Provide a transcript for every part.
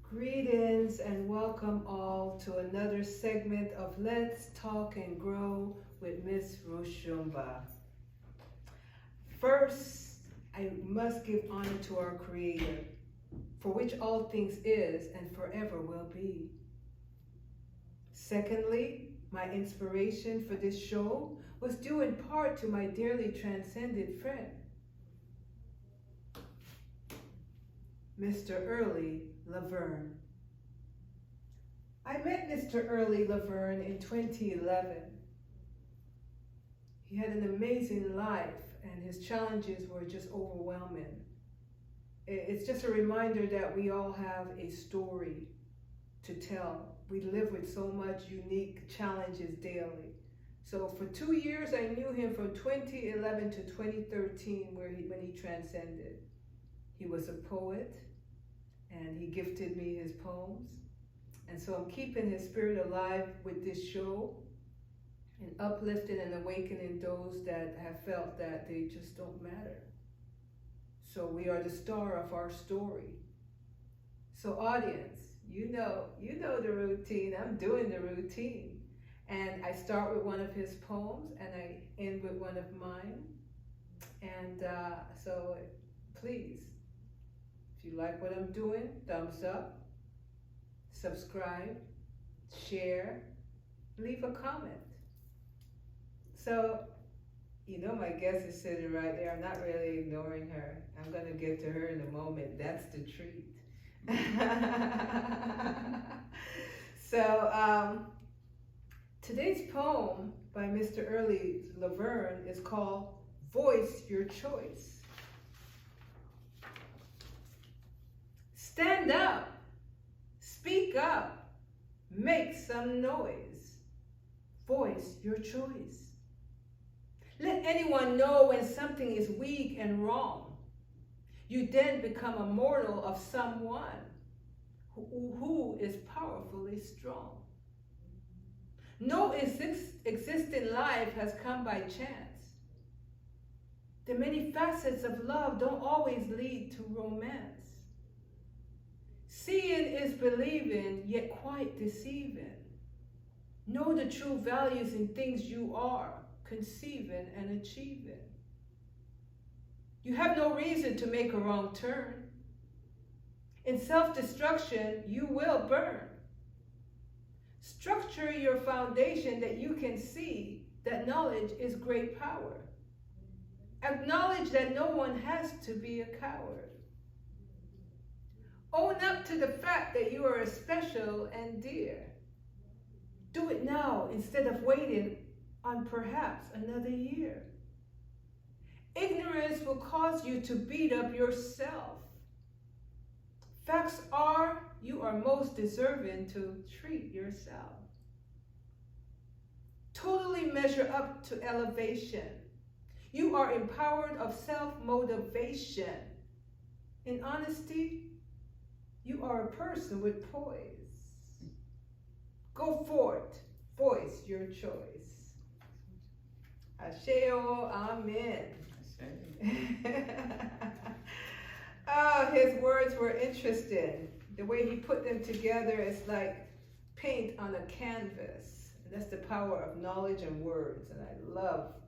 Greetings and welcome all to another segment of Let's Talk and Grow with Ms Roshumba. First, I must give honor to our Creator, for which all things is and forever will be. Secondly, my inspiration for this show was due in part to my dearly transcended friend, Mr. Early Laverne. I met Mr. Early Laverne in 2011. He had an amazing life and his challenges were just overwhelming. It's just a reminder that we all have a story to tell. We live with so much unique challenges daily. So for 2 years, I knew him from 2011 to 2013 when he transcended. He was a poet, and he gifted me his poems. And so I'm keeping his spirit alive with this show and uplifting and awakening those that have felt that they just don't matter. So we are the star of our story. So audience, you know the routine. I'm doing the routine. And I start with one of his poems and I end with one of mine. And so please, if you like what I'm doing, thumbs up, subscribe, share, leave a comment. So, my guest is sitting right there. I'm not really ignoring her. I'm going to get to her in a moment. That's the treat. So, today's poem by Mr. Early Laverne is called Voice Your Choice. Stand up, speak up, make some noise. Voice your choice. Let anyone know when something is weak and wrong. You then become a mortal of someone who is powerfully strong. No existing life has come by chance. The many facets of love don't always lead to romance. Seeing is believing, yet quite deceiving. Know the true values in things you are, conceiving and achieving. You have no reason to make a wrong turn. In self-destruction, you will burn. Structure your foundation that you can see that knowledge is great power. Acknowledge that no one has to be a coward. Own up to the fact that you are special and dear. Do it now instead of waiting on perhaps another year. Ignorance will cause you to beat up yourself. Facts are, you are most deserving to treat yourself. Totally measure up to elevation. You are empowered of self-motivation. In honesty, you are a person with poise. Go forth, voice your choice. Asheo, amen. Oh, his words were interesting. The way he put them together is like paint on a canvas. And that's the power of knowledge and words. And I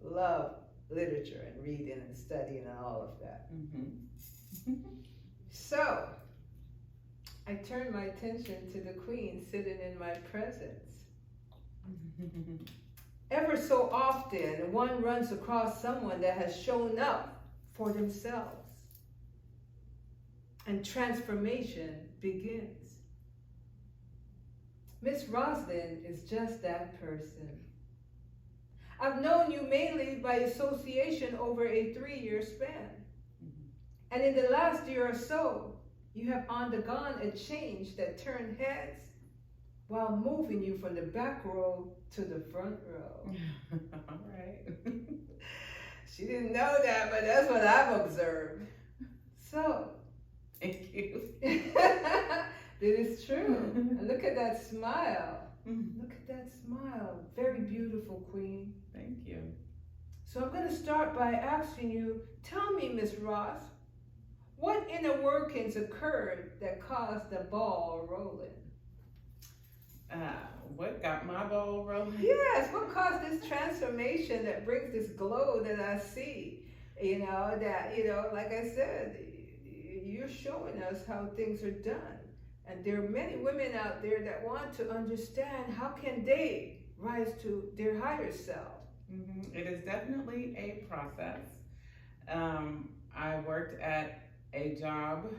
love literature and reading and studying and all of that. Mm-hmm. So, I turned my attention to the Queen sitting in my presence. Ever so often, one runs across someone that has shown up for themselves. And transformation begins. Ms. Roslyn is just that person. I've known you mainly by association over a 3-year span. And in the last year or so, you have undergone a change that turned heads while moving you from the back row to the front row. All right. She didn't know that, but that's what I've observed. So, thank you. It is true. And look at that smile. Look at that smile. Very beautiful, Queen. Thank you. So I'm going to start by asking you, tell me, Ms. Ross, What inner workings occurred that caused the ball rolling? What got my ball rolling? Yes, what caused this transformation that brings this glow that I see? Like I said, you're showing us how things are done. And there are many women out there that want to understand how can they rise to their higher self. Mm-hmm. It is definitely a process. I worked at a job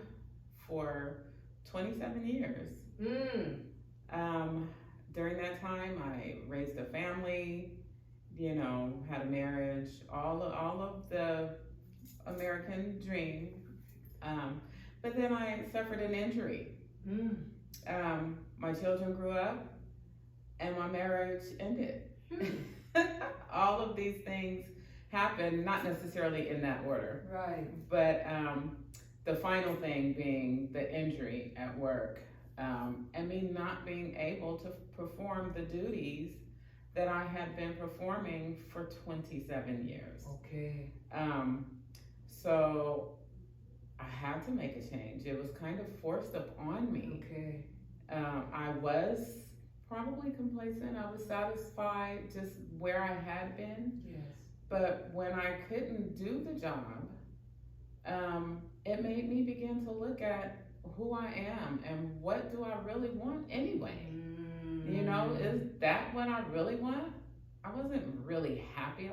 for 27 years. During that time, I raised a family, had a marriage, all of the American dream. But then I suffered an injury. My children grew up and my marriage ended. All of these things happened, not necessarily in that order. Right. But the final thing being the injury at work, and me not being able to perform the duties that I had been performing for 27 years. Okay. So I had to make a change. It was kind of forced upon me. Okay. I was probably complacent. I was satisfied just where I had been. Yes. But when I couldn't do the job, it made me begin to look at who I am and what do I really want anyway. Is that what I really want? I wasn't really happy.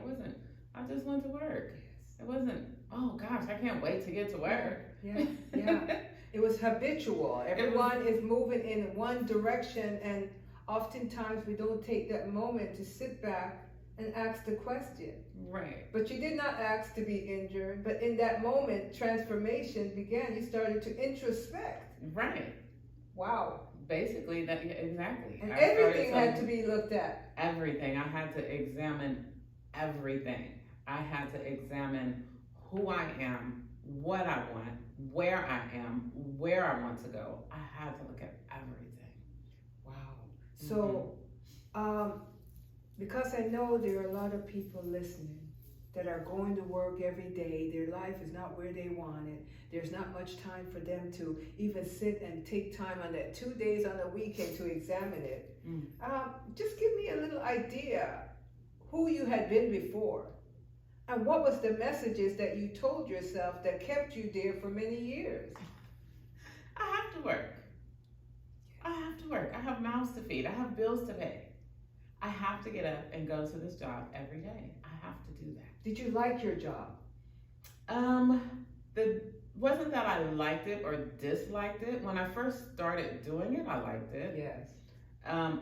I just went to work. Yes. It wasn't, oh gosh, I can't wait to get to work. Yeah. It was habitual. Everyone is moving in one direction, and oftentimes we don't take that moment to sit back and ask the question. Right. But you did not ask to be injured, but in that moment, transformation began. You started to introspect. Right. Wow. Basically, exactly. And everything had to be looked at. Everything. I had to examine everything. I had to examine who I am, what I want, where I am, where I want to go. I had to look at everything. Wow. So, because I know there are a lot of people listening that are going to work every day, their life is not where they want it. There's not much time for them to even sit and take time on that 2 days on the weekend to examine it. Just give me a little idea who you had been before. And what was the messages that you told yourself that kept you there for many years? I have to work. I have mouths to feed. I have bills to pay. I have to get up and go to this job every day. I have to do that. Did you like your job? Wasn't that I liked it or disliked it. When I first started doing it, I liked it. Yes.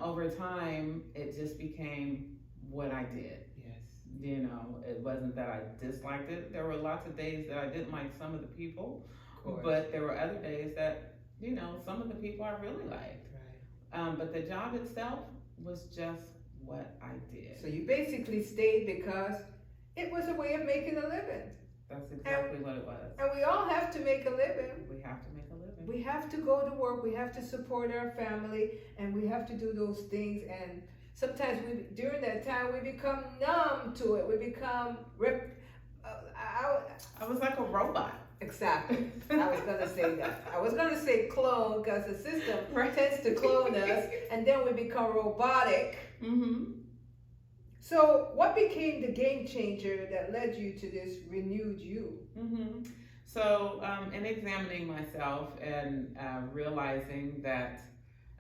Over time, it just became what I did. It wasn't that I disliked it. There were lots of days that I didn't like some of the people, but there were other days that, some of the people I really liked. Right. But the job itself was just what I did. So you basically stayed because it was a way of making a living. That's exactly what it was. And we all have to make a living. We have to make a living. We have to go to work. We have to support our family, and we have to do those things. And sometimes during that time, we become numb to it. We become I was like a robot. Exactly. I was going to say that. I was going to say clone because the system tends to clone us, and then we become robotic. Mm-hmm. So what became the game changer that led you to this renewed you? Mm-hmm. So in examining myself and realizing that,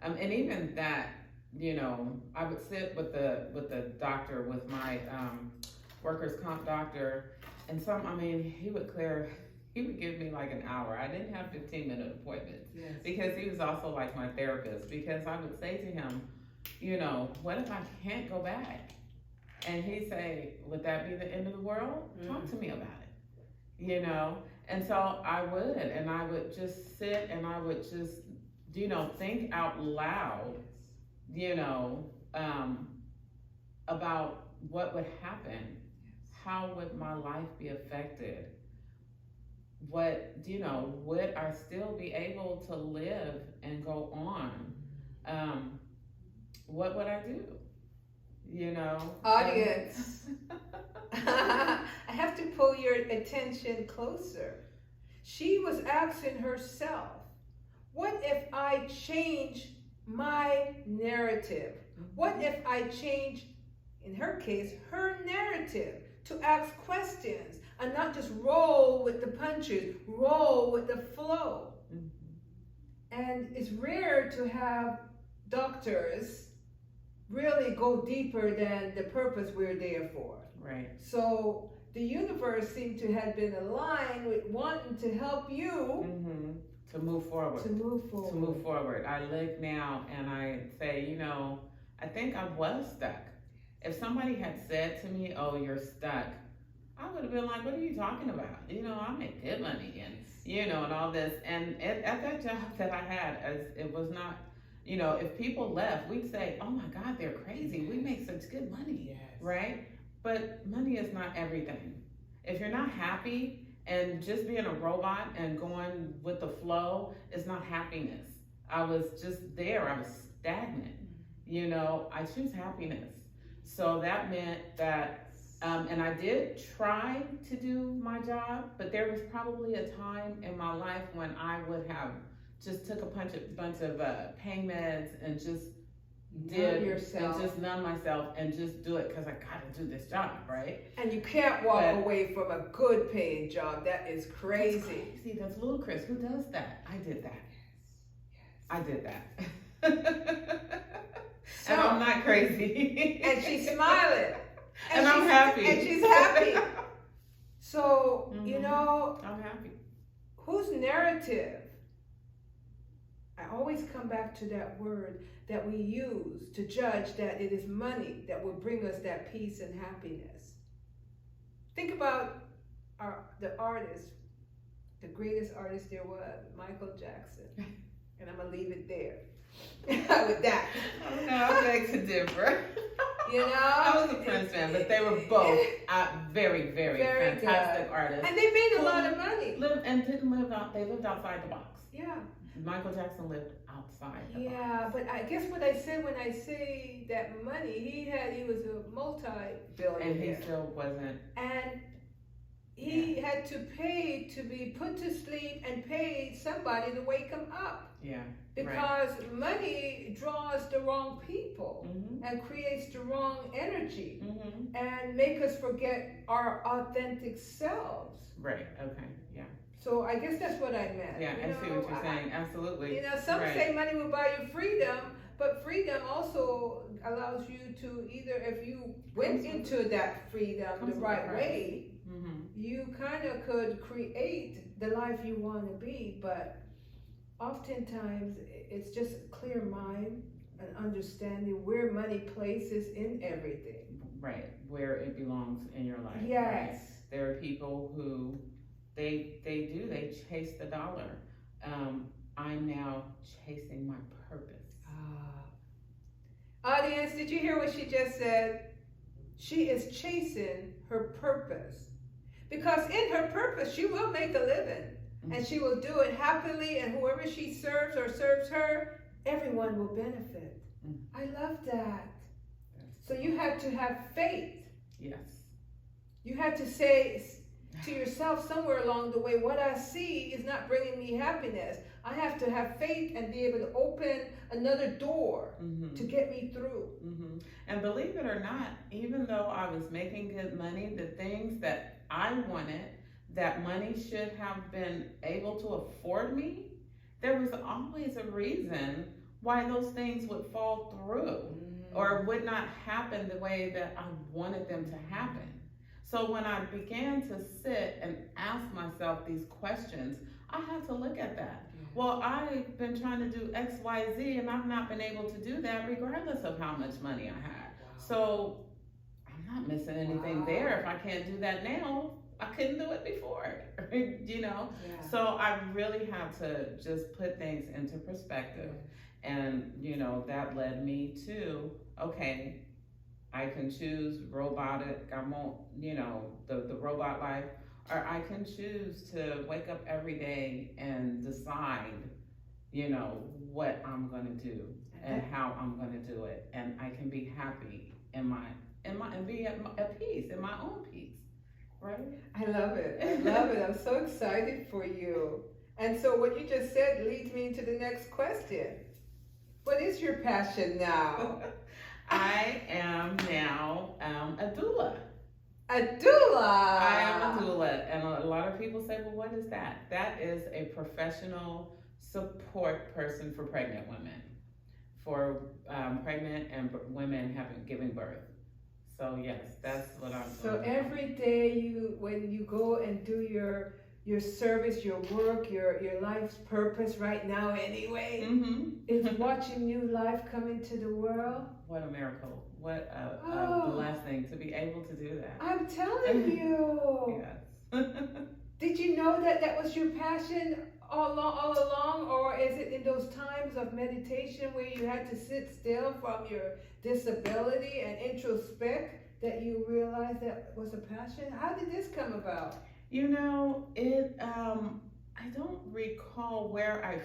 and even that, I would sit with the doctor, with my workers' comp doctor, and he would give me like an hour. I didn't have 15-minute appointments. Yes. Because he was also like my therapist, because I would say to him, what if I can't go back? And he'd say, would that be the end of the world? Talk to me about it, And so I would, and I would just sit and I would just, think out loud, about what would happen. How would my life be affected? What, would I still be able to live and go on? What would I do? Audience, I have to pull your attention closer. She was asking herself, what if I change my narrative? What if I change, in her case, her narrative to ask questions and not just roll with the punches, roll with the flow? And it's rare to have doctors really go deeper than the purpose we're there for. Right. So the universe seemed to have been aligned with wanting to help you to move forward. To move forward. To move forward. I look now and I say, you know, I think I was stuck. If somebody had said to me, oh, you're stuck, I would have been like, what are you talking about? You know, I make good money and, you know, and all this. And at that job that I had, as it was not, you know, if people left, we'd say, oh my God, they're crazy. We make such good money, Yes. right? But money is not everything. If you're not happy, and just being a robot and going with the flow is not happiness. I was just there, I was stagnant. You know, I choose happiness. So that meant that, and I did try to do my job, but there was probably a time in my life when I would have just took a bunch of pain meds and just Numb yourself. and just numb myself and just do it because I gotta do this job, right? And you can't walk away from a good paying job. That is crazy. That's crazy. That's ludicrous. Who does that? I did that. Yes. I did that. And I'm not crazy. And she's smiling. And I'm happy. And she's happy. So, you know, I'm happy. Whose narrative? I always come back to that word that we use to judge that it is money that will bring us that peace and happiness. Think about the artist, the greatest artist there was, Michael Jackson. And I'm going to leave it there with that. Oh, no, I beg to differ. You know? I was a Prince fan, but they were both very, very fantastic artists. And they made a lot of money. They lived outside the box. Yeah. Michael Jackson lived outside the box. Yeah, but I guess what I said when I say that money, he was a multi-billionaire. And he still wasn't. And he had to pay to be put to sleep and pay somebody to wake him up. Yeah. Because money draws the wrong people and creates the wrong energy and make us forget our authentic selves. Right, okay, yeah. So I guess that's what I meant. Yeah, I see what you're saying, absolutely. You know, some say money will buy you freedom, but freedom also allows you to either, if you went into that freedom the right way, you kind of could create the life you want to be, but oftentimes it's just a clear mind and understanding where money places in everything. Right, where it belongs in your life. Yes. Right? There are people who they chase the dollar. I'm now chasing my purpose. Audience, did you hear what she just said? She is chasing her purpose. Because in her purpose, she will make a living. And she will do it happily, and whoever she serves or serves her, everyone will benefit. I love that. So you have to have faith. Yes. You have to say to yourself somewhere along the way, what I see is not bringing me happiness. I have to have faith and be able to open another door to get me through. And believe it or not, even though I was making good money, the things that I wanted, that money should have been able to afford me, there was always a reason why those things would fall through or would not happen the way that I wanted them to happen. So when I began to sit and ask myself these questions, I had to look at that. Well, I've been trying to do X, Y, Z, and I've not been able to do that regardless of how much money I had. So I'm not missing anything there. If I can't do that now, I couldn't do it before, you know? So I really have to just put things into perspective. And, you know, that led me to, okay, I can choose robotic, I won't, you know, the robot life, or I can choose to wake up every day and decide, you know, what I'm gonna do and how I'm gonna do it. And I can be happy and be at peace, in my own peace. right? I love it. I love it. I'm so excited for you. And so what you just said leads me to the next question. What is your passion now? I am now a doula. A doula. I am a doula, and a lot of people say, "Well, what is that?" That is a professional support person for pregnant women, for pregnant and women giving birth. So yes, that's what I'm doing. So every day when you go and do your service, your work, your life's purpose right now anyway, is watching new life come into the world. What a miracle. What a blessing to be able to do that. I'm telling you. Yes. Did you know that was your passion all along, or is it in those times of meditation where you had to sit still from your disability and introspect that you realized that was a passion? How did this come about? You know, I don't recall when I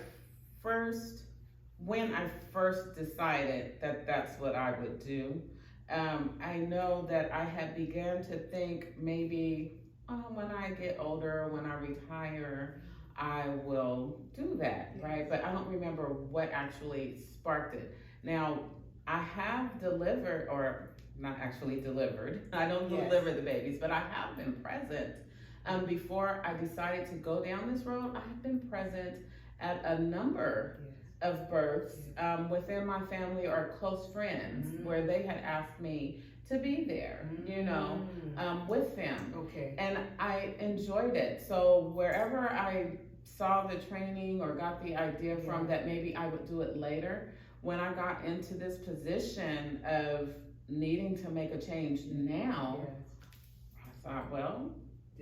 first decided that that's what I would do. I know that I had begun to think maybe when I get older, when I retire, I will do that, right? But I don't remember what actually sparked it. Now, I have delivered, or not actually delivered, I don't deliver the babies, but I have been present. Before I decided to go down this road, I have been present at a number of births within my family or close friends where they had asked me to be there, with them. Okay. And I enjoyed it. So wherever I saw the training or got the idea from that maybe I would do it later, when I got into this position of needing to make a change now, I thought, well,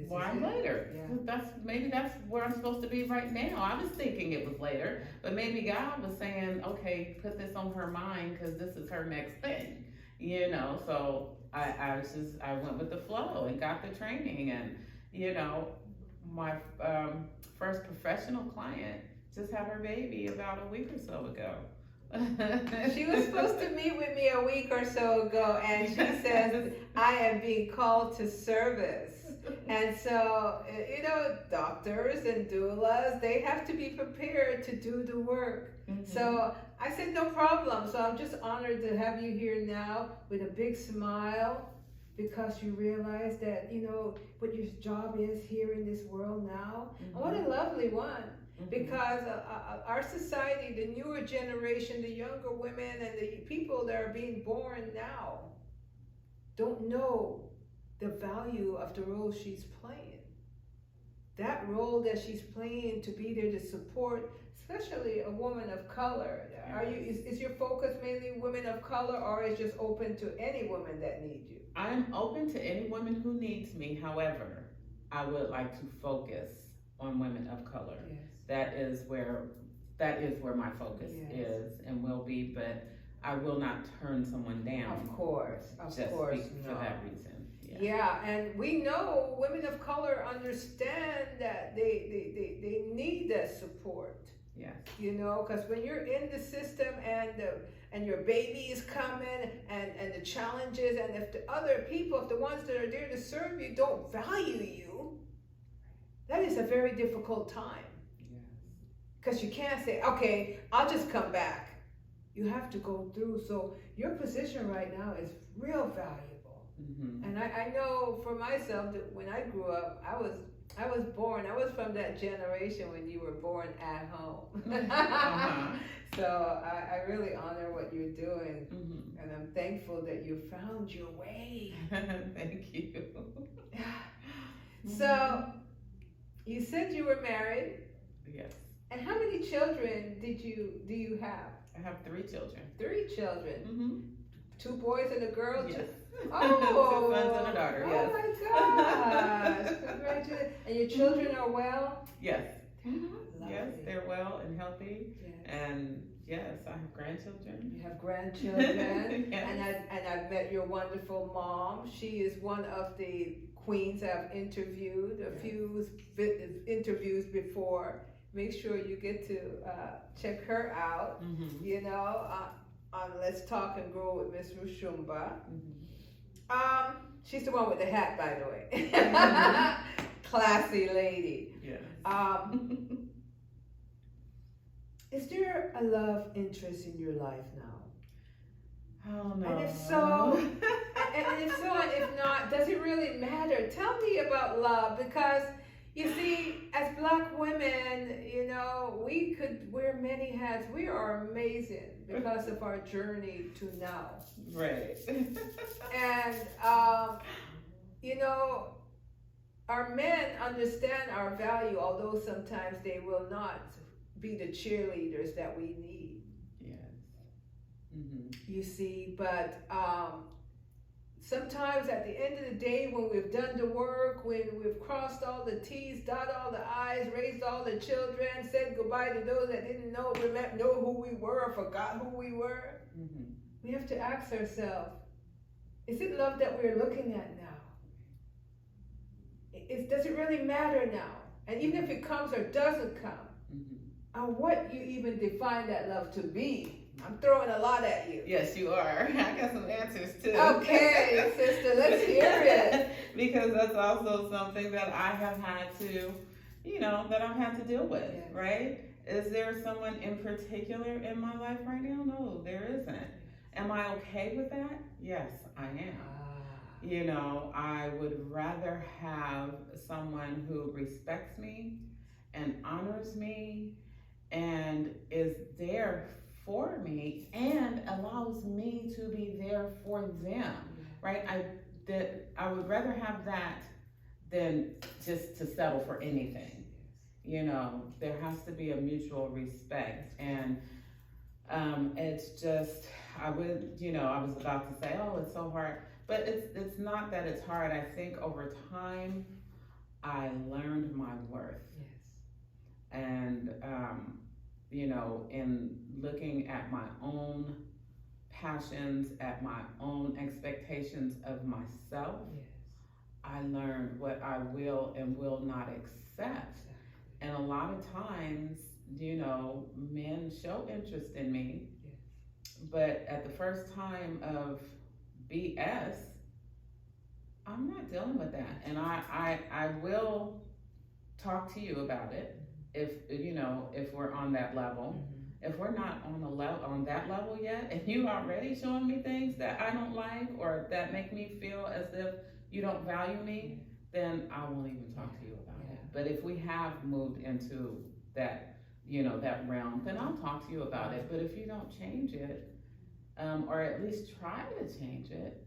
why later? Yeah. Maybe that's where I'm supposed to be right now. I was thinking it was later, but maybe God was saying, okay, put this on her mind because this is her next thing, So I went with the flow and got the training, and my first professional client just had her baby about a week or so ago. She was supposed to meet with me a week or so ago, and she says, I am being called to service. And so, doctors and doulas, they have to be prepared to do the work. So I said, no problem. So I'm just honored to have you here now with a big smile, because you realize that, what your job is here in this world now. And what a lovely one. Because our society, the newer generation, the younger women and the people that are being born now don't know the value of the role she's playing. That role that she's playing to be there to support, especially a woman of color. Is your focus mainly women of color, or is just open to any woman that needs you? I'm open to any woman who needs me. However, I would like to focus on women of color. Yes. That is where my focus is and will be, but I will not turn someone down. Of course, for that reason. Yeah, and we know women of color understand that they need that support. Yes. Because when you're in the system and your baby is coming and the challenges, and if the other people, if the ones that are there to serve you don't value you, that is a very difficult time. Yes. Because you can't say, okay, I'll just come back. You have to go through. So your position right now is real valuable. And I know for myself that when I grew up, I was from that generation when you were born at home. So I really honor what you're doing, and I'm thankful that you found your way. Thank you. So you said you were married. Yes. And how many children do you have? I have 3 children. 3 children. 2 boys and a girl. Yes. Oh, 2 sons and a daughter. Yes. Oh my gosh! Congratulations! And your children are well? Yes. Lovely. Yes, they're well and healthy. Yes. And yes, I have grandchildren. You have grandchildren. Yes. And I've met your wonderful mom. She is one of the queens I've interviewed. A few interviews before. Make sure you get to check her out. On Let's Talk and Grow with Ms Roshumba. She's the one with the hat, by the way. Classy lady. Yes. Is there a love interest in your life now? Oh no. And if so, and if not, does it really matter? Tell me about love, because you see, as Black women, we could wear many hats. We are amazing because of our journey to now. Right. And our men understand our value, although sometimes they will not be the cheerleaders that we need. Yes. Mm-hmm. You see, but sometimes at the end of the day, when we've done the work, when we've crossed all the T's, dotted all the I's, raised all the children, said goodbye to those that didn't know who we were, or forgot who we were, Mm-hmm. we have to ask ourselves, is it love that we're looking at now? Does it really matter now? And even if it comes or doesn't come, what you even define that love to be? I'm throwing a lot at you. Yes, you are. I got some answers too. Okay, sister, let's hear it. Because that's also something that I have had to, that I've had to deal with, Yes. right? Is there someone in particular in my life right now? No, there isn't. Am I okay with that? Yes, I am. I would rather have someone who respects me and honors me and is there for me and allows me to be there for them, right? I would rather have that than just to settle for anything. There has to be a mutual respect, and it's just, I was about to say, oh, it's so hard, but it's not that it's hard. I think over time, I learned my worth. Yes. And, in looking at my own passions, at my own expectations of myself, Yes. I learned what I will and will not accept. Exactly. And a lot of times, men show interest in me, Yes. but at the first time of BS, I'm not dealing with that. And I will talk to you about it if we're on that level. Mm-hmm. If we're not on that level yet, and you already showing me things that I don't like or that make me feel as if you don't value me, then I won't even talk to you about it. But if we have moved into that, that realm, then I'll talk to you about it. But if you don't change it, or at least try to change it,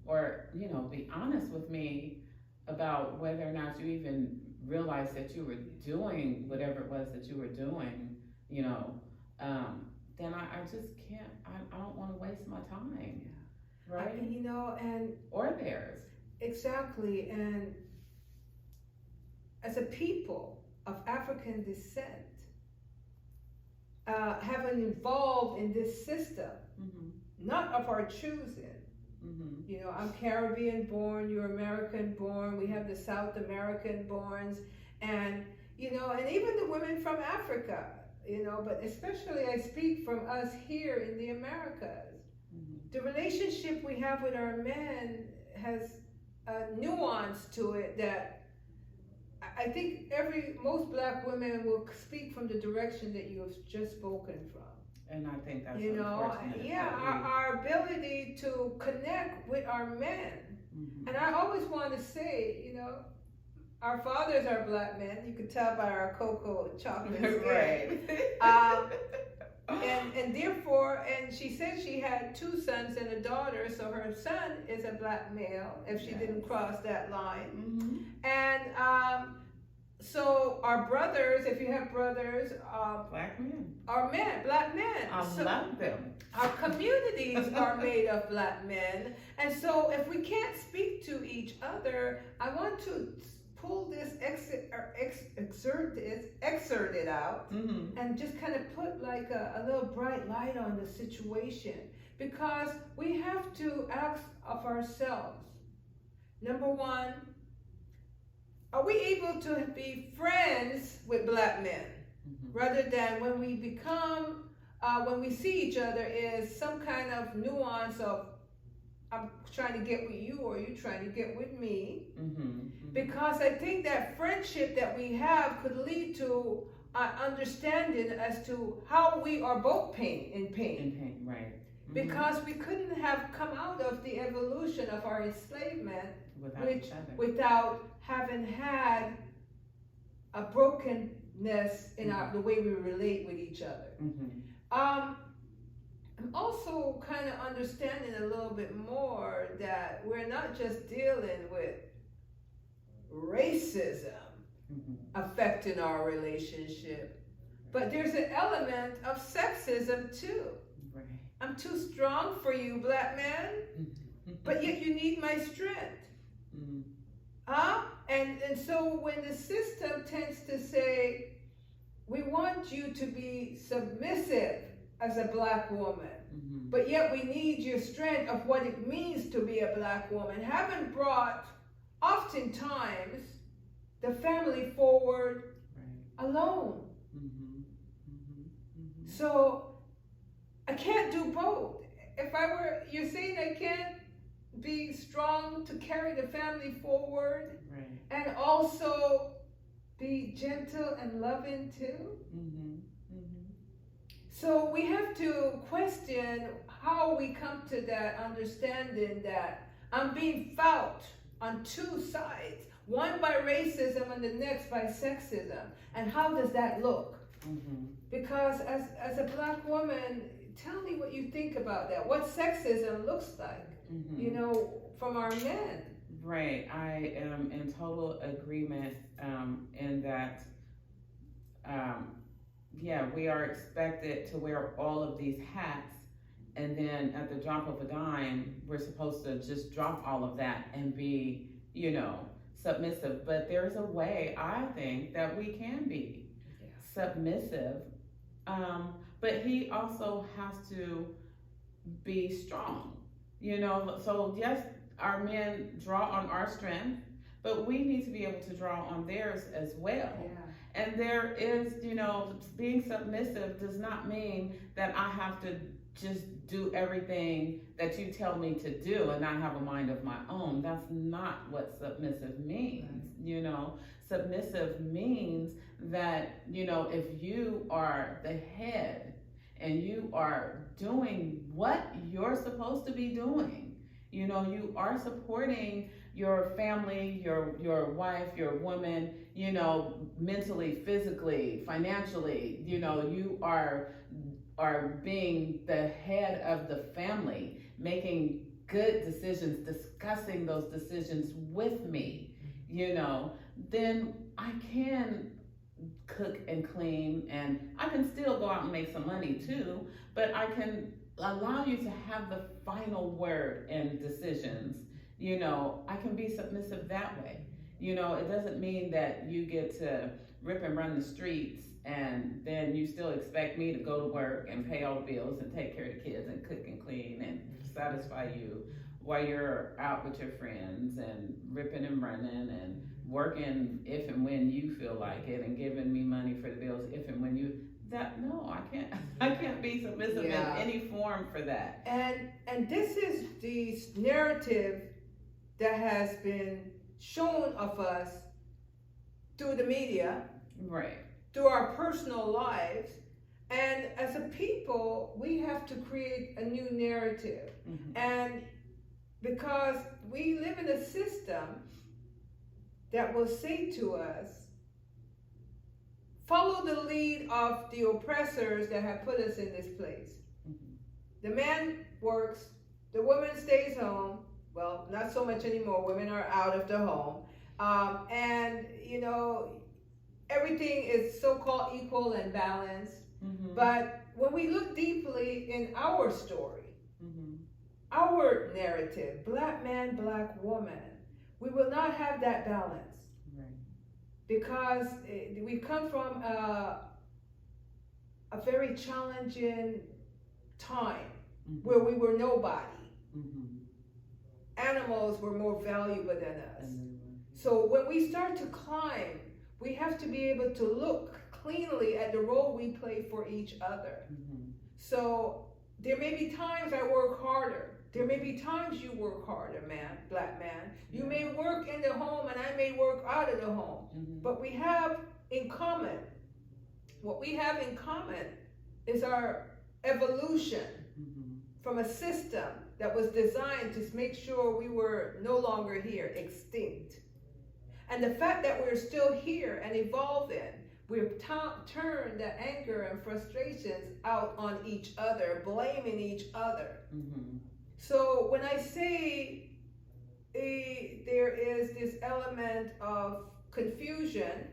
or be honest with me about whether or not you even realized that you were doing whatever it was that you were doing, then I just can't, I don't want to waste my time. Yeah. Right? And or theirs. Exactly. And as a people of African descent, have been involved in this system, not of our choosing. I'm Caribbean born, you're American born, we have the South American borns, and and even the women from Africa, but especially I speak from us here in the Americas. The relationship we have with our men has a nuance to it that I think most Black women will speak from the direction that you have just spoken from. And I think that's our ability to connect with our men. And I always want to say, our fathers are Black men. You can tell by our cocoa chocolate skin. Right. And therefore, and she said she had 2 sons and a daughter, so her son is a Black male if she didn't cross that line. And so our brothers, if you have brothers, Black men, are men, Black men. I love them. Our communities are made of Black men, and so if we can't speak to each other, I want to pull this, excerpt it out, and just kind of put like a little bright light on the situation, because we have to ask of ourselves, number one, are we able to be friends with Black men, rather than when we become, when we see each other is some kind of nuance of, I'm trying to get with you or you trying to get with me. Mm-hmm. Because I think that friendship that we have could lead to understanding as to how we are both in pain. Right. Mm-hmm. Because we couldn't have come out of the evolution of our enslavement without having had a brokenness in the way we relate with each other. I'm also kind of understanding a little bit more that we're not just dealing with racism affecting our relationship, but there's an element of sexism too. Right. I'm too strong for you, black man, but yet you need my strength. And so when the system tends to say, we want you to be submissive as a black woman, but yet we need your strength of what it means to be a black woman, haven't brought oftentimes the family forward alone. So I can't do both. You're saying I can't be strong to carry the family forward and also be gentle and loving too? So we have to question how we come to that understanding that I'm being fought on two sides, one by racism and the next by sexism. And how does that look? Because as a black woman, tell me what you think about that. What sexism looks like, from our men. Right. I am in total agreement in that, we are expected to wear all of these hats, and then at the drop of a dime, we're supposed to just drop all of that and be, submissive. But there's a way, I think, that we can be submissive, but he also has to be strong, So yes, our men draw on our strength, but we need to be able to draw on theirs as well. And there is, being submissive does not mean that I have to just do everything that you tell me to do and not have a mind of my own. That's not what submissive means. Submissive means that, if you are the head and you are doing what you're supposed to be doing, you are supporting your family, your wife, your woman, mentally, physically, financially, you are being the head of the family, making good decisions, discussing those decisions with me, then I can cook and clean, and I can still go out and make some money too, but I can allow you to have the final word in decisions. I can be submissive that way. It doesn't mean that you get to rip and run the streets and then you still expect me to go to work and pay all the bills and take care of the kids and cook and clean and satisfy you while you're out with your friends and ripping and running and working if and when you feel like it and giving me money for the bills if and when you I can't be submissive in any form for that. And this is the narrative that has been shown of us through the media, through our personal lives, and as a people we have to create a new narrative. And because we live in a system that will say to us, follow the lead of the oppressors that have put us in this place. The man works, the woman stays home. Well, not so much anymore. Women are out of the home. And, everything is so-called equal and balanced. But when we look deeply in our story, our narrative, black man, black woman, we will not have that balance. Because we come from a very challenging time where we were nobody. Animals were more valuable than us. So when we start to climb, we have to be able to look cleanly at the role we play for each other. So There may be times I work harder. There may be times you work harder, man, black man. You may work in the home and I may work out of the home. But we have in common, what we have in common is our evolution from a system that was designed to make sure we were no longer here, extinct. And the fact that we're still here and evolving, we've turned the anger and frustrations out on each other, blaming each other. So when I say there is this element of confusion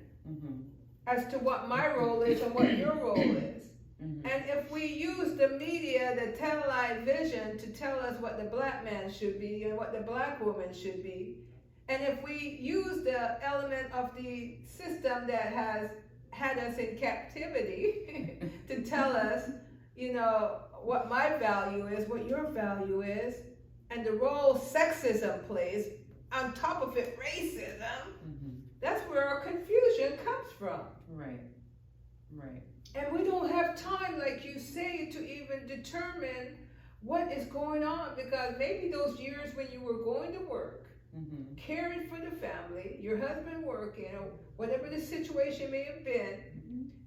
as to what my role is and what your role is, and if we use the media, the television, to tell us what the black man should be and what the black woman should be, and if we use the element of the system that has had us in captivity to tell us, you know, what my value is, what your value is, and the role sexism plays, on top of it, racism, that's where our confusion comes from. Right. And we don't have time, like you say, to even determine what is going on, because maybe those years when you were going to work, caring for the family, your husband working, or whatever the situation may have been,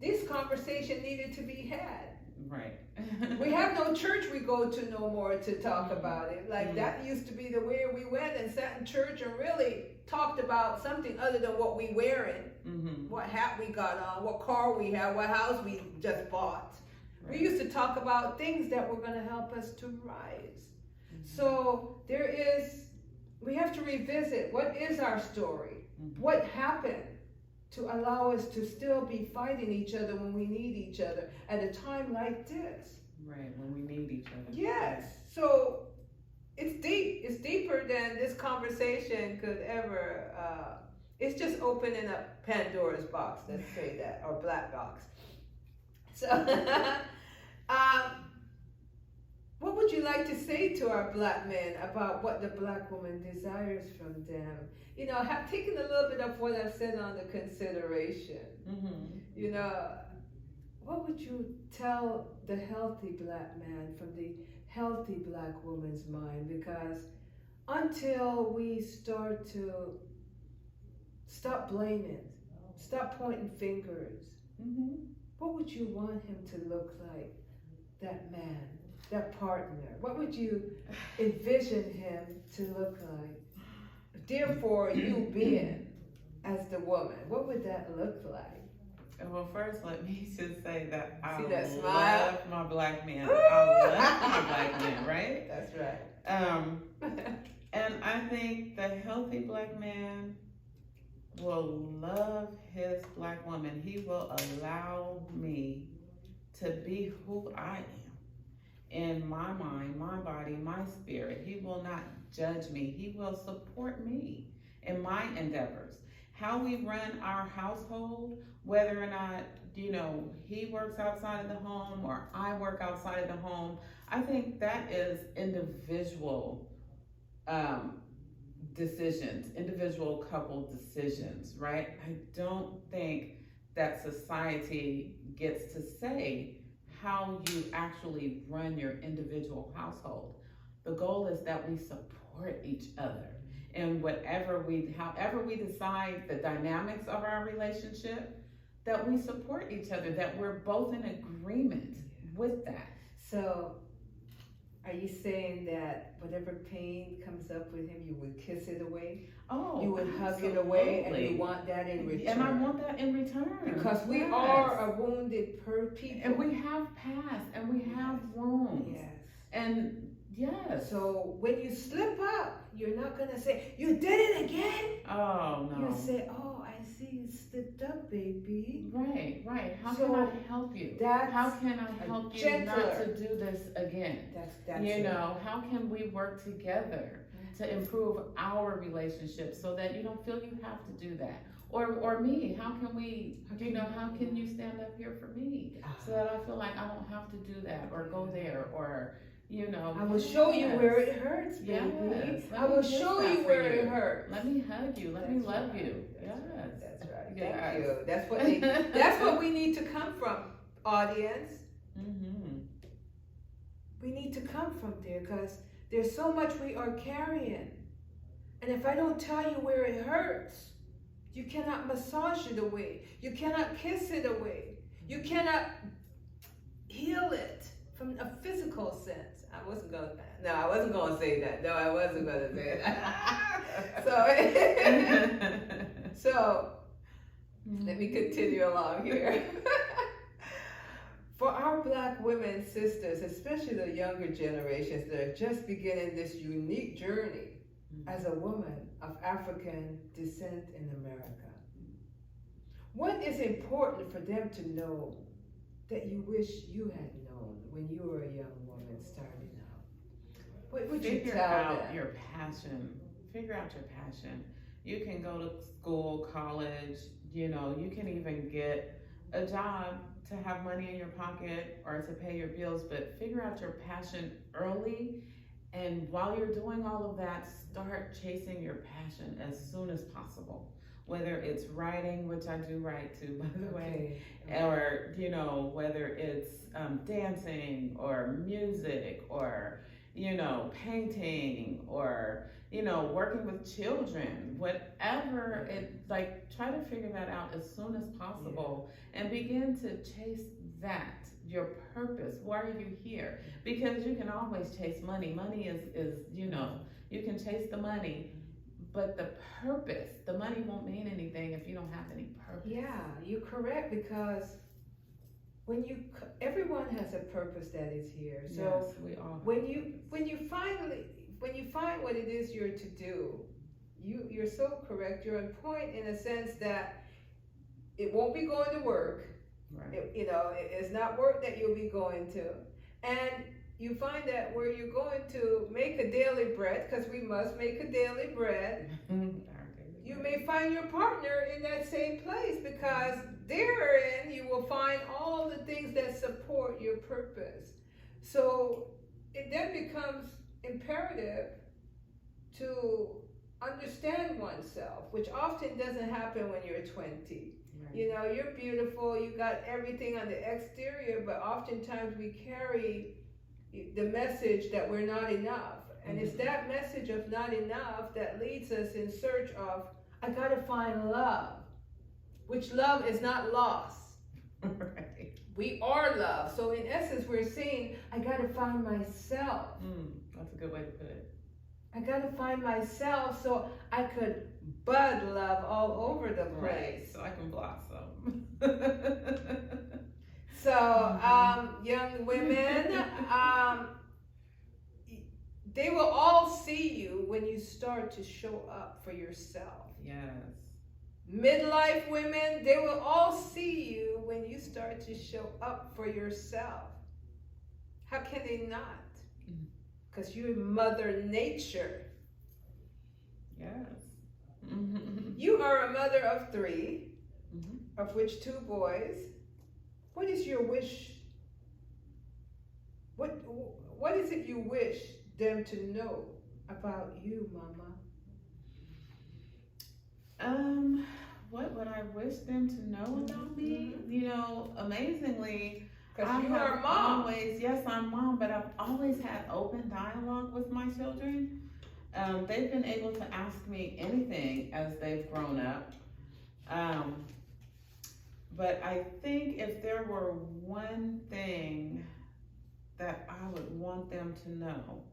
this conversation needed to be had. Right. We have no church we go to no more to talk about it. Like that used to be the way we went and sat in church and really talked about something other than what we wearing, what hat we got on, what car we have, what house we just bought. Right. We used to talk about things that were going to help us to rise. So we have to revisit, what is our story? What happened to allow us to still be fighting each other when we need each other at a time like this? Right, when we need each other. Yes. So it's deep. It's deeper than this conversation could ever. It's just opening up Pandora's box. Let's say that, or black box. So, what would you like to say to our black men about what the black woman desires from them? You know, have taken a little bit of what I've said on the consideration. You know, what would you tell the healthy black man from the healthy black woman's mind? Because until we start to stop blaming, stop pointing fingers, what would you want him to look like, that man, that partner? What would you envision him to look like? Therefore, you being as the woman, what would that look like? Well, first, let me just say that I love my black man. I love my black man, right? That's right. And I think the healthy black man will love his black woman. He will allow me to be who I am. In my mind, my body, my spirit. He will not judge me. He will support me in my endeavors. How we run our household, whether or not, you know, he works outside of the home or I work outside of the home, I think that is individual decisions, individual couple decisions, right? I don't think that society gets to say how you actually run your individual household. The goal is that we support each other in however we decide the dynamics of our relationship, that we support each other, that we're both in agreement with that. So, are you saying that whatever pain comes up with him, you would kiss it away? Oh, you would hug absolutely. it away, and you want that in return. And I want that in return. Because we are a wounded people. And we have past, and we have wounds. Yes. And yes. So when you slip up, you're not going to say, you did it again? Oh, no. You say, oh, I see you slipped up, baby. Right. How can I help you? How can I help you not to do this again? That's you know, how can we work together to improve our relationship so that you don't feel you have to do that? Or me, how can you stand up here for me so that I feel like I don't have to do that or go there or, you know. I will show you where it hurts, baby. Yes. I will show you where it hurts. Let me hug you. Let me love you. Yes. That's right. Yes. Thank you. That's what we need to come from, audience. we need to come from there, because there's so much we are carrying. And if I don't tell you where it hurts, you cannot massage it away. You cannot kiss it away. You cannot heal it from a physical sense. I wasn't going to say that. No, I wasn't going to say that. So let me continue along here. For our Black women sisters, especially the younger generations that are just beginning this unique journey as a woman of African descent in America, what is important for them to know that you wish you had known when you were a young woman starting out? What would you tell them? Figure out your passion. Figure out your passion. You can go to school, college, you can even get a job to have money in your pocket or to pay your bills, but figure out your passion early. And while you're doing all of that, start chasing your passion as soon as possible. Whether it's writing, which I do write too, by the way, or, whether it's dancing or music or, painting or, working with children, whatever try to figure that out as soon as possible and begin to chase that, your purpose. Why are you here? Because you can always chase money. Money is you can chase the money, but the purpose, the money won't mean anything if you don't have any purpose. Yeah, you're correct, because everyone has a purpose that is here. So yes, we all. When you find what it is you're to do, you're so correct. You're on point in a sense that it won't be going to work. Right. It's not work that you'll be going to, and you find that where you're going to make a daily bread, because we must make a daily bread. You may find your partner in that same place, because therein you will find all the things that support your purpose. So it then becomes imperative to understand oneself, which often doesn't happen when you're 20. Right. You're beautiful, you got everything on the exterior, but oftentimes we carry the message that we're not enough. And it's that message of not enough that leads us in search of, I gotta find love, which love is not loss. Right. We are love. So in essence, we're saying, I gotta find myself. That's a good way to put it. I gotta find myself so I could bud love all over the place. Right, so I can blossom. So, young women, they will all see you when you start to show up for yourself. Yes. Midlife women, they will all see you when you start to show up for yourself. How can they not? Because you're Mother Nature. Yes. You are a mother of 3, of which 2 boys. What is your wish? What is it you wish them to know about you, Mama? What would I wish them to know about me? Amazingly, because you are mom. Yes, I'm mom, but I've always had open dialogue with my children. They've been able to ask me anything as they've grown up. But I think if there were one thing that I would want them to know,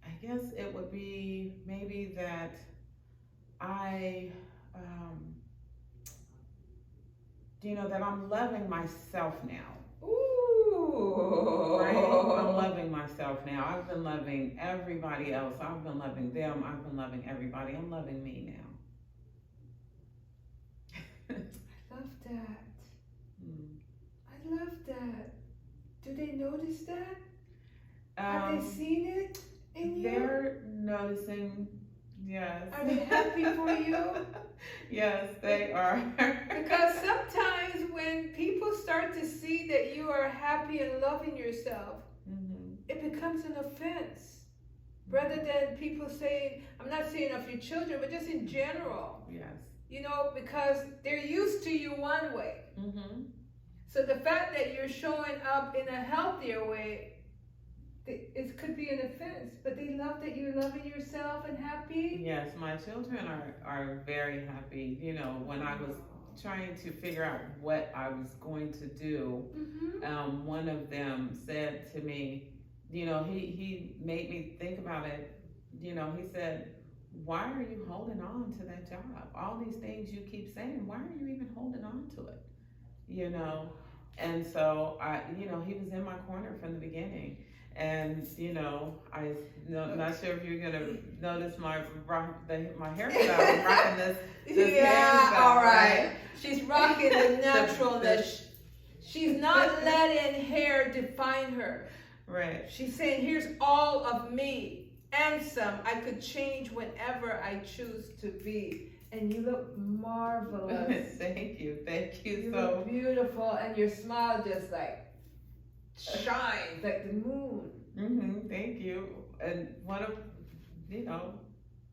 I guess it would be maybe that that I'm loving myself now. Ooh. Right? I'm loving myself now. I've been loving everybody else. I've been loving them. I've been loving everybody. I'm loving me now. I love that. I love that. Do they notice that? Have they seen it in you? They're noticing, yes. Are they happy for you? Yes, they are. Because sometimes when people start to see that you are happy and loving yourself, it becomes an offense. Rather than people saying, I'm not saying of your children, but just in general. Yes. Because they're used to you one way. So the fact that you're showing up in a healthier way it could be an offense, but they love that you're loving yourself and happy. Yes, my children are very happy. You know, when I was trying to figure out what I was going to do, one of them said to me, you know, he made me think about it. You know, he said, why are you holding on to that job? All these things you keep saying, why are you even holding on to it? You know, and so you know, he was in my corner from the beginning. And you know, I'm not sure if you're gonna notice my hairstyle. I'm rocking this hairstyle, all right. She's rocking the naturalness. She's not letting hair define her. Right. She's saying, here's all of me and some. I could change whenever I choose to be. And you look marvelous. Thank you. You look beautiful, and your smile just like shines like the moon. Thank you. And one of, you know,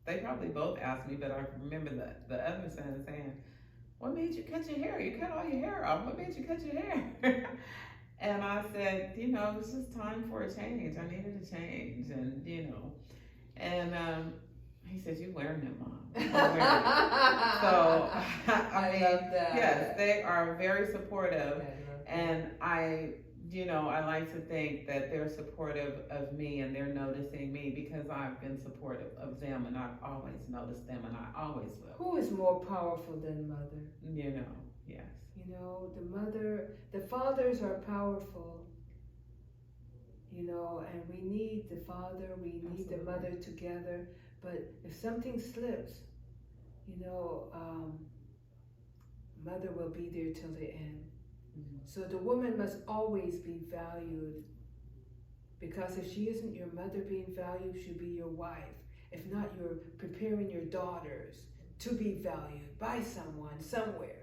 they probably both asked me, but I remember the other son saying, what made you cut your hair? You cut all your hair off. What made you cut your hair? And I said, you know, it was just time for a change. I needed a change. And, you know, and he said, you wearing it, Mom. So, I mean, love that. Yes, they are very supportive. And you know, I like to think that they're supportive of me and they're noticing me because I've been supportive of them and I've always noticed them and I always will. Who is more powerful than mother? You know, yes. You know, the fathers are powerful, you know, and we need the father, we need the mother together. But if something slips, you know, mother will be there till the end. So the woman must always be valued, because if she isn't your mother being valued, she'll be your wife. If not, you're preparing your daughters to be valued by someone, somewhere.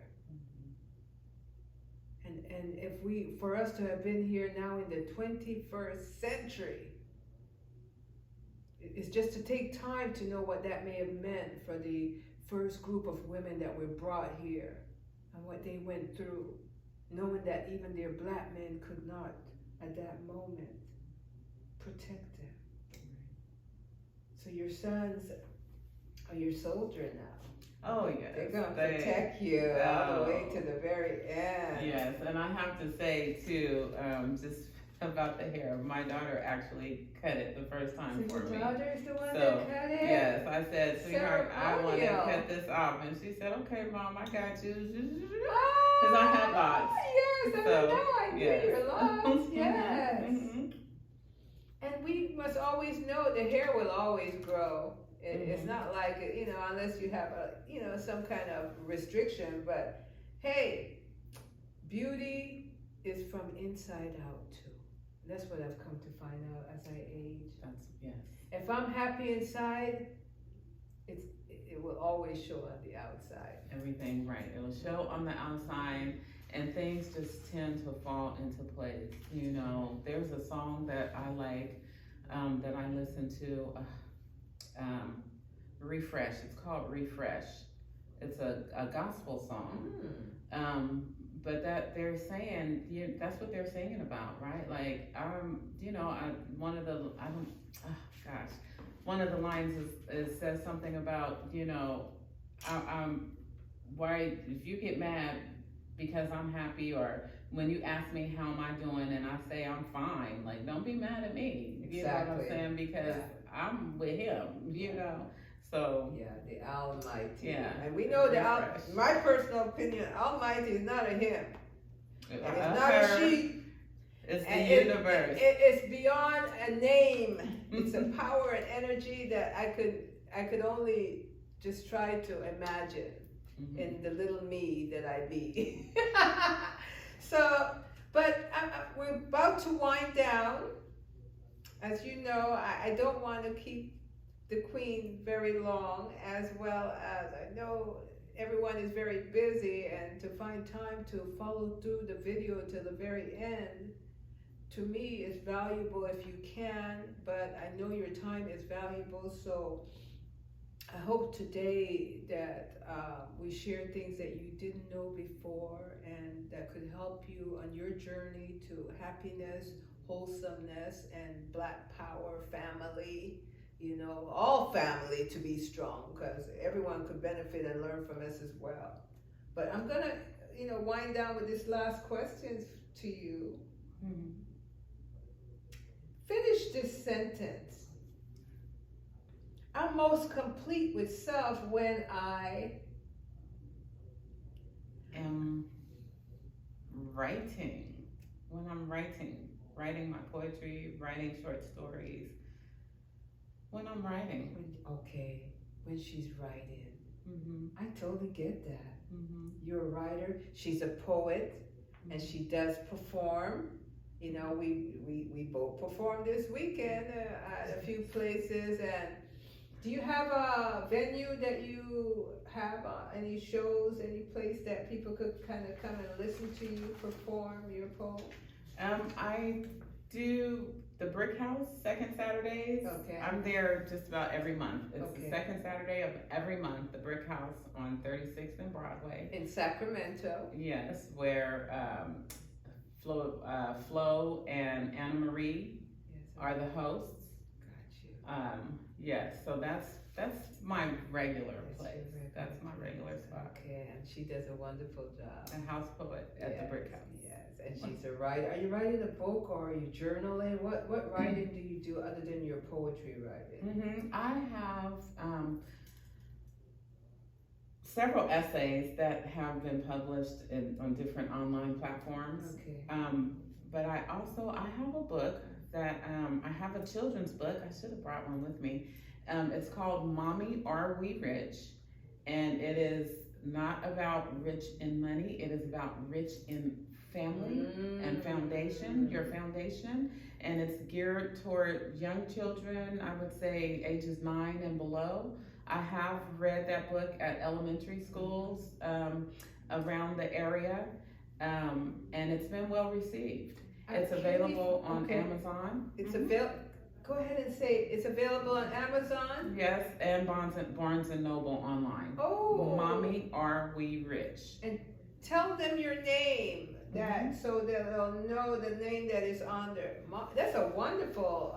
And for us to have been here now in the 21st century, it's just to take time to know what that may have meant for the first group of women that were brought here and what they went through. Knowing that even their black men could not, at that moment, protect them. So your sons are your soldier now. Oh, yes. They're going to protect you all the way to the very end. Yes, and I have to say, too, just about the hair, my daughter actually cut it the first time for me. Your daughter is the one that cut it? Yes, I said, sweetheart, I want to cut this off. And she said, okay, Mom, I got you. Because I have lots. Yes, I know. I do your lots. Yes. And we must always know the hair will always grow. It's not like, you know, unless you have some kind of restriction. But hey, beauty is from inside out too. That's what I've come to find out as I age. Yes. If I'm happy inside, it will always show on the outside. Everything, right. It will show on the outside, and things just tend to fall into place. You know, there's a song that I like, that I listen to, Refresh. It's called Refresh. It's a gospel song. But that they're saying, that's what they're singing about, right? Like, you know, one of the lines says something about, you know, why, if you get mad because I'm happy, or when you ask me how am I doing and I say I'm fine, like, don't be mad at me. You know what I'm saying? Because I'm with him, you know. So yeah, the Almighty. Yeah, and we know that. My personal opinion, Almighty is not a him, and it's not a she. It's the universe. It's beyond a name. It's a power and energy that I could only just try to imagine in the little me that I be. So, but we're about to wind down. As you know, I don't want to keep the Queen very long, as well as I know everyone is very busy, and to find time to follow through the video to the very end, to me, is valuable if you can, but I know your time is valuable, so I hope today that we share things that you didn't know before and that could help you on your journey to happiness, wholesomeness, and Black power, family, all family to be strong, because everyone could benefit and learn from us as well. But I'm going to, wind down with this last question to you. Mm-hmm. Finish this sentence. I'm most complete with self when I am writing. When I'm writing my poetry, writing short stories. When I'm writing. When she's writing. Mm-hmm. I totally get that. Mm-hmm. You're a writer. She's a poet, and she does perform. We both performed this weekend at a few places. And do you have a venue that you have any shows, any place that people could kind of come and listen to you perform your poem? I do the Brick House second Saturdays. Okay. I'm there just about every month. It's Okay. the second Saturday of every month, the Brick House on 36th and Broadway. In Sacramento. Yes, where Flo and Anna Marie are the hosts. Got you. Yes, so that's my regular That's place. your regular That's my regular spot. Okay, and she does a wonderful job. A house poet at the Brick House. Yes, and she's a writer. Are you writing a book or are you journaling? What writing do you do other than your poetry writing? Mm-hmm. I have several essays that have been published on different online platforms. Okay. But I have a book that I have a children's book. I should have brought one with me. It's called Mommy, Are We Rich? And it is not about rich in money. It is about rich in family and foundation, your foundation. And it's geared toward young children, I would say ages 9 and below. I have read that book at elementary schools around the area, and it's been well received. It's available on Amazon. It's available. Go ahead and say it's available on Amazon. Yes, and Barnes and Noble online. Oh, Mommy, Are We Rich? And tell them your name, so that they'll know the name that is on there. That's a wonderful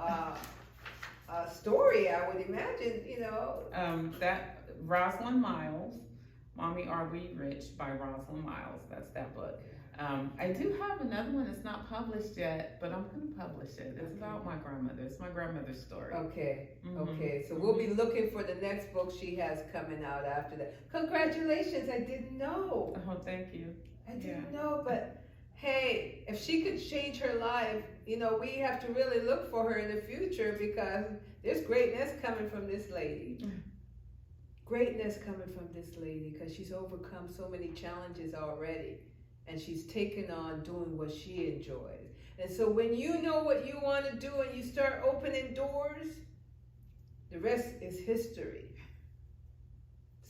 story, I would imagine. That Rosalind Miles, Mommy, Are We Rich by Rosalind Miles. That's that book. I do have another one that's not published yet, but I'm going to publish it. It's about my grandmother. It's my grandmother's story. Okay. So we'll be looking for the next book she has coming out after that. Congratulations! I didn't know. Oh, thank you. I didn't know, but hey, if she could change her life, we have to really look for her in the future, because there's greatness coming from this lady. Greatness coming from this lady, because she's overcome so many challenges already. And she's taken on doing what she enjoys. And so when you know what you want to do and you start opening doors, the rest is history.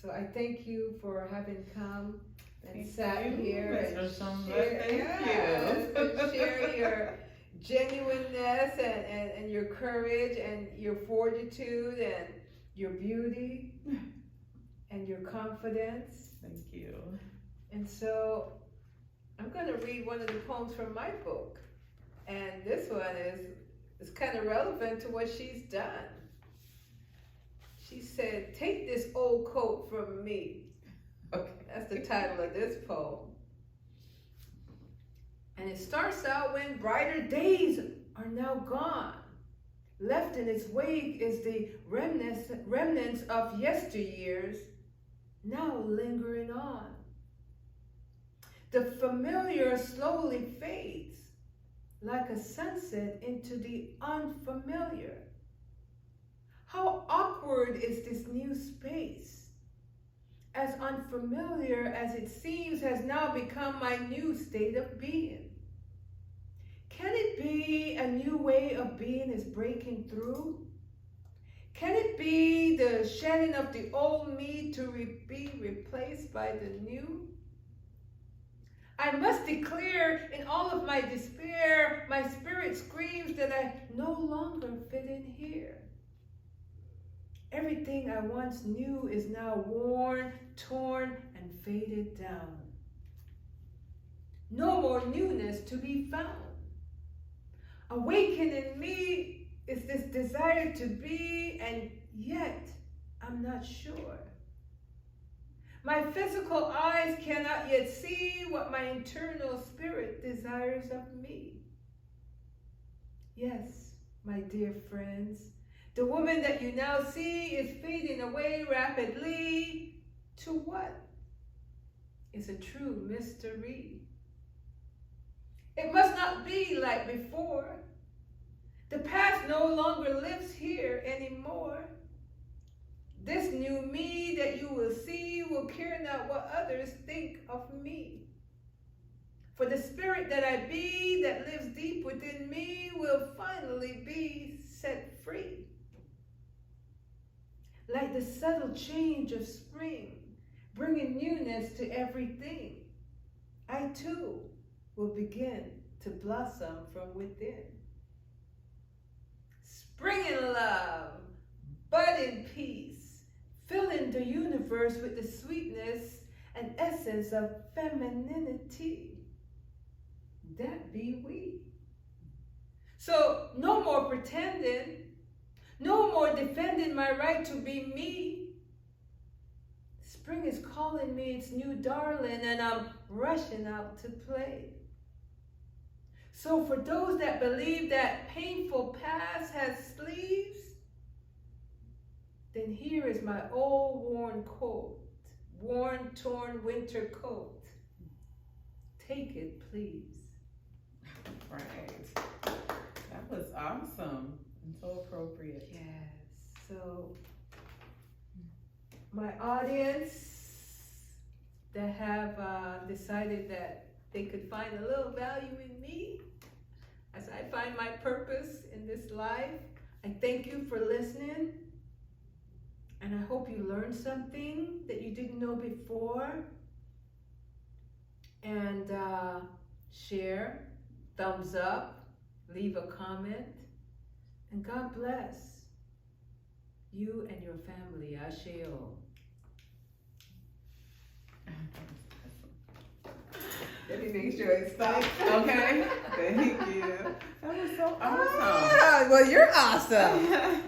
So I thank you for having come and sat here Ms Roshumba. and share your genuineness and your courage and your fortitude and your beauty and your confidence. Thank you. And so I'm going to read one of the poems from my book, and this one is kind of relevant to what she's done. She said, "Take this old coat from me." Okay. That's the title of this poem. And it starts out, "When brighter days are now gone, left in its wake is the remnants of yesteryears, now lingering on. The familiar slowly fades, like a sunset into the unfamiliar. How awkward is this new space? As unfamiliar as it seems has now become my new state of being. Can it be a new way of being is breaking through? Can it be the shedding of the old me to be replaced by the new? I must declare in all of my despair, my spirit screams that I no longer fit in here. Everything I once knew is now worn, torn, and faded down. No more newness to be found. Awakened in me is this desire to be, and yet I'm not sure. My physical eyes cannot yet see what my internal spirit desires of me. Yes, my dear friends, the woman that you now see is fading away rapidly to what is a true mystery. It must not be like before. The past no longer lives here anymore. This new me that you will see will care not what others think of me. For the spirit that I be, that lives deep within me, will finally be set free. Like the subtle change of spring, bringing newness to everything, I too will begin to blossom from within. Spring in love, bud in peace, filling the universe with the sweetness and essence of femininity. That be we. So no more pretending, no more defending my right to be me. Spring is calling me its new darling, and I'm rushing out to play. So for those that believe that painful past has sleeves, then here is my old worn coat, worn, torn winter coat. Take it, please. Right. That was awesome and so appropriate. Yes. So my audience that have decided that they could find a little value in me as I find my purpose in this life, I thank you for listening. And I hope you learned something that you didn't know before. And share, thumbs up, leave a comment. And God bless you and your family. Asheo. Let me make sure it stops. Okay. Thank you. That was so awesome. Well, you're awesome.